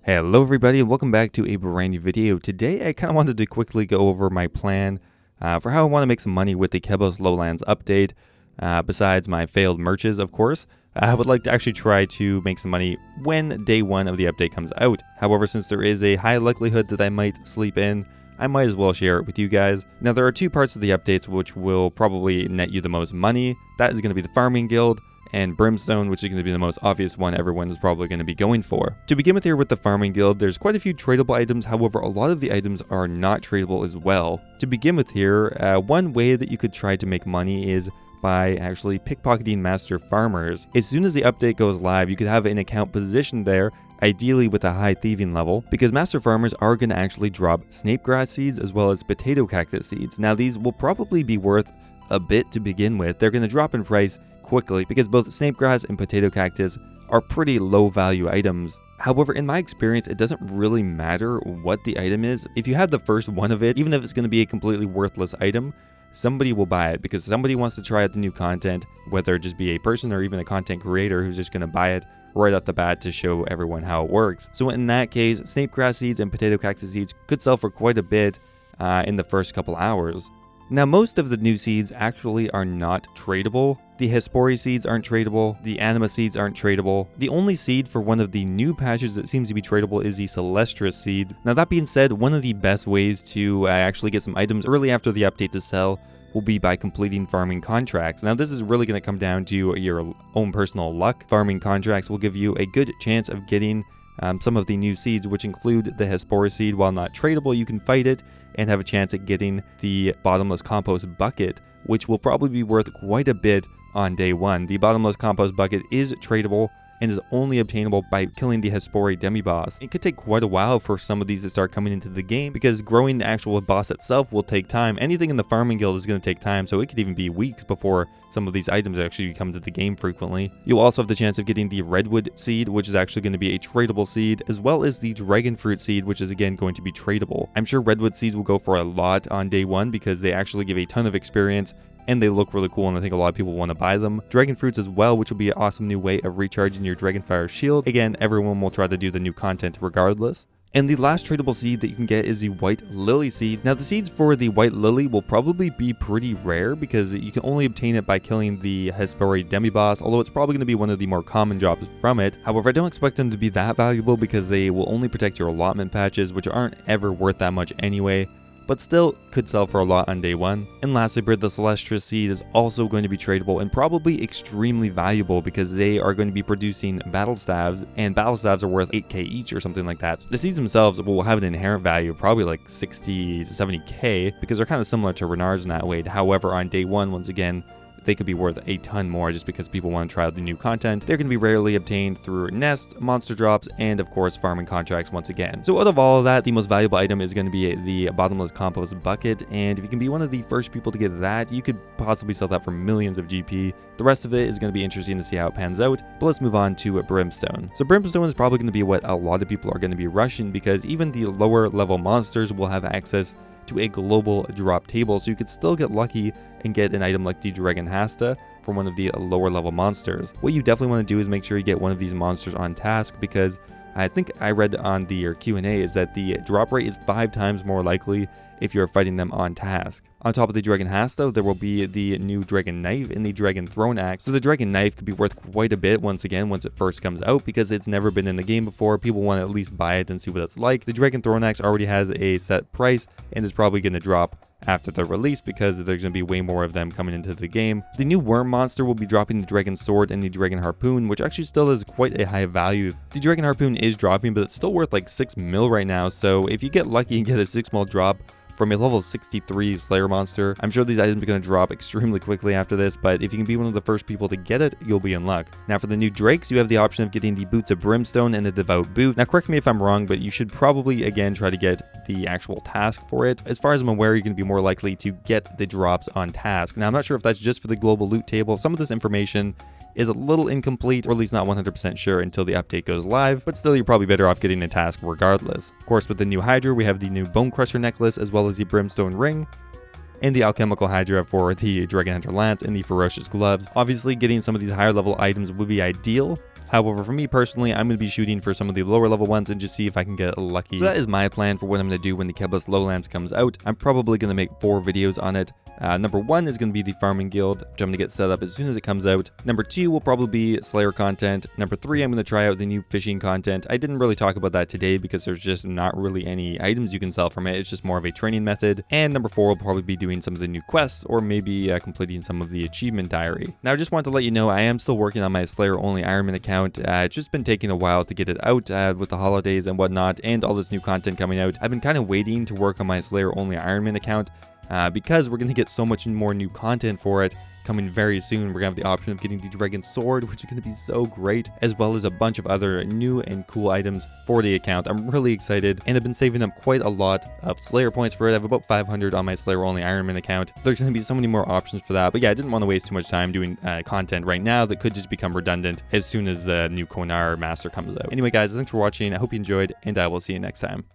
Hello everybody and welcome back to a brand new video. Today I kind of wanted to quickly go over my plan for how I want to make some money with the Kebos Lowlands update. Besides my failed merges, of course, I would like to actually try to make some money when day one of the update comes out. However, since there is a high likelihood that I might sleep in, I might as well share it with you guys. Now there are two parts of the updates which will probably net you the most money. That is going to be the farming guild and Brimstone, which is going to be the most obvious one everyone is probably going to be going for. To begin with here with the farming guild, there's quite a few tradable items, however a lot of the items are not tradable as well. To begin with here, one way that you could try to make money is by actually pickpocketing master farmers. As soon as the update goes live, you could have an account positioned there, ideally with a high thieving level, because master farmers are going to actually drop snapegrass seeds as well as potato cactus seeds. Now these will probably be worth a bit to begin with. They're going to drop in price quickly because both snapegrass and potato cactus are pretty low value items. However, in my experience, it doesn't really matter what the item is. If you have the first one of it, even if it's going to be a completely worthless item, somebody will buy it because somebody wants to try out the new content, whether it just be a person or even a content creator who's just going to buy it right off the bat to show everyone how it works. So in that case, snapegrass seeds and potato cactus seeds could sell for quite a bit in the first couple hours. Now, most of the new seeds actually are not tradable. The Hespori seeds aren't tradable, the Anima seeds aren't tradable. The only seed for one of the new patches that seems to be tradable is the Celestris seed. Now that being said, one of the best ways to actually get some items early after the update to sell will be by completing farming contracts. Now this is really going to come down to your own personal luck. Farming contracts will give you a good chance of getting some of the new seeds, which include the Hespori seed. While not tradable, you can fight it and have a chance at getting the Bottomless Compost bucket, which will probably be worth quite a bit on day one. The Bottomless Compost bucket is tradable and is only obtainable by killing the Hespori demi-boss. It could take quite a while for some of these to start coming into the game because growing the actual boss itself will take time. Anything in the farming guild is going to take time, so it could even be weeks before some of these items actually come to the game frequently. You'll also have the chance of getting the Redwood seed, which is actually going to be a tradable seed, as well as the Dragon Fruit seed, which is again going to be tradable. I'm sure Redwood seeds will go for a lot on day one because they actually give a ton of experience and they look really cool, and I think a lot of people want to buy them. Dragon fruits as well, which will be an awesome new way of recharging your Dragonfire shield. Again, everyone will try to do the new content regardless. And the last tradable seed that you can get is the White Lily seed. Now the seeds for the White Lily will probably be pretty rare because you can only obtain it by killing the Hespori demi-boss, although it's probably going to be one of the more common drops from it. However, I don't expect them to be that valuable because they will only protect your allotment patches, which aren't ever worth that much anyway, but still could sell for a lot on day one. And lastly, the Celestris seed is also going to be tradable and probably extremely valuable because they are going to be producing battle staves, and battle staves are worth 8k each or something like that. So the seeds themselves will have an inherent value of probably like 60 to 70k because they're kind of similar to Renards in that way. However, on day one, once again, they could be worth a ton more just because people want to try out the new content. They're going to be rarely obtained through nests, monster drops, and of course farming contracts once again. So out of all of that, the most valuable item is going to be the Bottomless Compost bucket, and if you can be one of the first people to get that, you could possibly sell that for millions of GP. The rest of it is going to be interesting to see how it pans out, but let's move on to Brimstone. So Brimstone is probably going to be what a lot of people are going to be rushing because even the lower level monsters will have access to a global drop table, so you could still get lucky and get an item like the Dragon Hasta from one of the lower level monsters. What you definitely want to do is make sure you get one of these monsters on task, because I think I read on the Q&A is that the drop rate is 5 times more likely if you're fighting them on task. On top of the Dragon Hasta, there will be the new Dragon Knife and the Dragon Throne Axe. So the Dragon Knife could be worth quite a bit once again once it first comes out because it's never been in the game before. People want to at least buy it and see what it's like. The Dragon Throne Axe already has a set price and is probably going to drop after the release because there's going to be way more of them coming into the game. The new worm monster will be dropping the Dragon Sword and the Dragon Harpoon, which actually still is quite a high value. The Dragon Harpoon is dropping, but it's still worth like 6 mil right now. So if you get lucky and get a 6 mil drop from a level 63 Slayer monster, I'm sure these items are going to drop extremely quickly after this, but if you can be one of the first people to get it, you'll be in luck. Now for the new Drakes, you have the option of getting the Boots of Brimstone and the Devout Boots. Now correct me if I'm wrong, but you should probably again try to get the actual task for it. As far as I'm aware, you're going to be more likely to get the drops on task. Now I'm not sure if that's just for the global loot table. Some of this information is a little incomplete, or at least not 100% sure until the update goes live, but still you're probably better off getting a task regardless. Of course, with the new Hydra, we have the new Bone Crusher necklace as well as the Brimstone ring, and the Alchemical Hydra for the Dragon Hunter Lance and the Ferocious Gloves. Obviously, getting some of these higher level items would be ideal. However, for me personally, I'm going to be shooting for some of the lower level ones and just see if I can get lucky. So that is my plan for what I'm going to do when the Kebos Lowlands comes out. I'm probably going to make 4 videos on it. Number 1 is going to be the farming guild, which I'm going to get set up as soon as it comes out. Number 2 will probably be Slayer content. Number 3, I'm going to try out the new fishing content. I didn't really talk about that today because there's just not really any items you can sell from it. It's just more of a training method. And number 4 will probably be doing some of the new quests or maybe completing some of the achievement diary. Now, I just wanted to let you know I am still working on my Slayer only Ironman account. It's just been taking a while to get it out with the holidays and whatnot and all this new content coming out. I've been kind of waiting to work on my Slayer only Ironman account. Because we're going to get so much more new content for it coming very soon. We're going to have the option of getting the Dragon Sword, which is going to be so great, as well as a bunch of other new and cool items for the account. I'm really excited, and I've been saving up quite a lot of Slayer points for it. I have about 500 on my Slayer only Ironman account. There's going to be so many more options for that, but yeah, I didn't want to waste too much time doing content right now that could just become redundant as soon as the new Konar Master comes out. Anyway guys, thanks for watching. I hope you enjoyed, and I will see you next time.